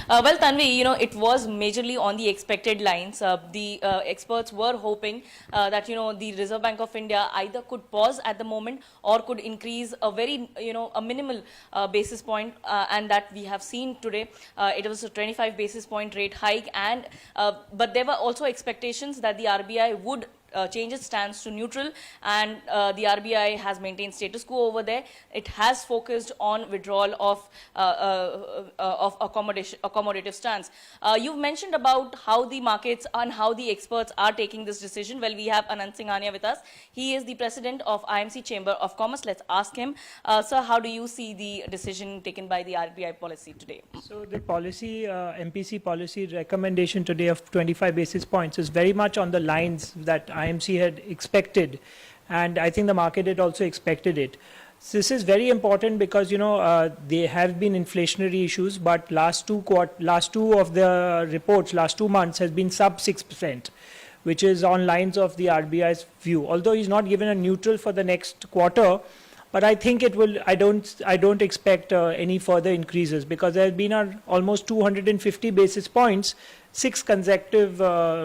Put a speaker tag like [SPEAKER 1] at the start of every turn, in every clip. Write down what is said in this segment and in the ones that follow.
[SPEAKER 1] Well, Tanvi, it was majorly on the expected lines. The experts were hoping that, the Reserve Bank of India either could pause at the moment or could increase a very, a minimal basis point, and that we have seen today. It was a 25 basis point rate hike, and but there were also expectations that the RBI would change its stance to neutral, and the RBI has maintained status quo over there. It has focused on withdrawal of accommodative stance. You've mentioned about how the markets and how the experts are taking this decision. Well, we have Anand Singhania with us. He is the president of IMC Chamber of Commerce. Let's ask him. Sir, how do you see the decision taken by the RBI policy today?
[SPEAKER 2] So the policy, MPC policy recommendation today of 25 basis points is very much on the lines that IMC had expected, and I think the market had also expected it. So this is very important because there have been inflationary issues, but last two of the reports, last 2 months has been sub 6%, which is on lines of the RBI's view. Although he's not given a neutral for the next quarter, but I think it will. I don't expect any further increases because there has been almost 250 basis points, 6 consecutive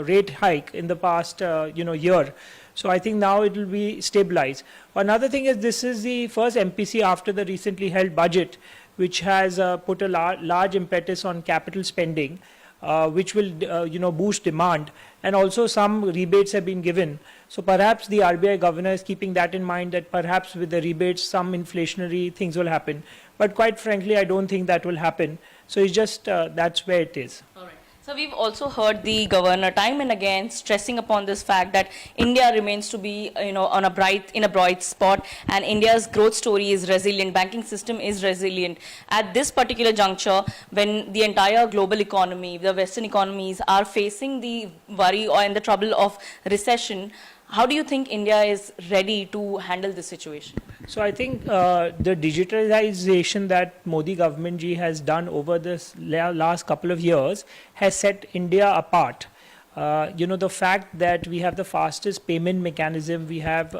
[SPEAKER 2] rate hike in the past year. So I think now it will be stabilized. Another thing is this is the first MPC after the recently held budget, which has put a large impetus on capital spending, which will boost demand, and also some rebates have been given. So perhaps the RBI governor is keeping that in mind, that perhaps with the rebates some inflationary things will happen. But quite frankly, I don't think that will happen. So it's just that's where it is.
[SPEAKER 1] All right. So we've also heard the governor time and again stressing upon this fact that India remains to be, in a bright spot, and India's growth story is resilient. Banking system is resilient. At this particular juncture, when the entire global economy, the Western economies are facing the worry or in the trouble of recession, how do you think India is ready to handle this situation?
[SPEAKER 2] So I think the digitalization that Modi government ji has done over this last couple of years has set India apart. The fact that we have the fastest payment mechanism, we have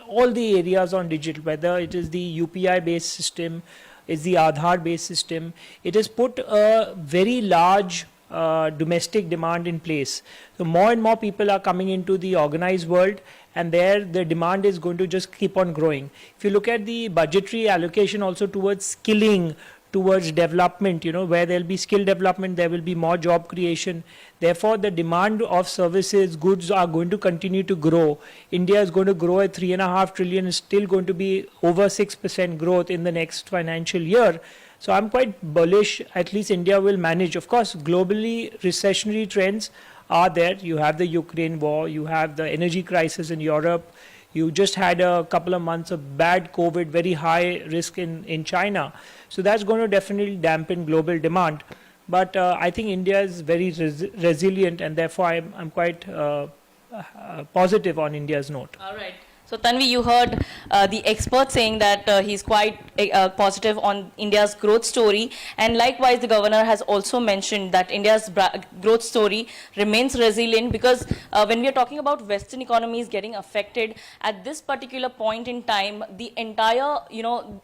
[SPEAKER 2] all the areas on digital, whether it is the UPI based system, is the Aadhaar based system, it has put a very large domestic demand in place. So more and more people are coming into the organized world, and there the demand is going to just keep on growing. If you look at the budgetary allocation also towards skilling, towards development, where there will be skill development, there will be more job creation. Therefore, the demand of services, goods are going to continue to grow. India is going to grow at 3.5 trillion, is still going to be over 6% growth in the next financial year. So I'm quite bullish, at least India will manage. Of course, globally, recessionary trends are there. You have the Ukraine war, you have the energy crisis in Europe, you just had a couple of months of bad COVID, very high risk in China. So that's going to definitely dampen global demand. But I think India is very resilient, and therefore I'm quite positive on India's note.
[SPEAKER 1] All right. So Tanvi, you heard the expert saying that he's quite positive on India's growth story, and likewise the governor has also mentioned that India's growth story remains resilient because when we are talking about Western economies getting affected at this particular point in time, the entire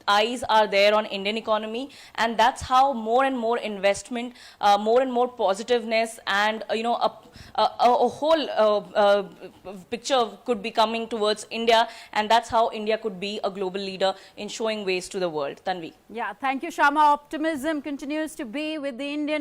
[SPEAKER 1] eyes are there on Indian economy, and that's how more and more investment, more and more positiveness, and a whole picture could be coming towards India, and that's how India could be a global leader in showing ways to the world. Tanvi.
[SPEAKER 3] Yeah, thank you, Shyama. Optimism continues to be with the Indian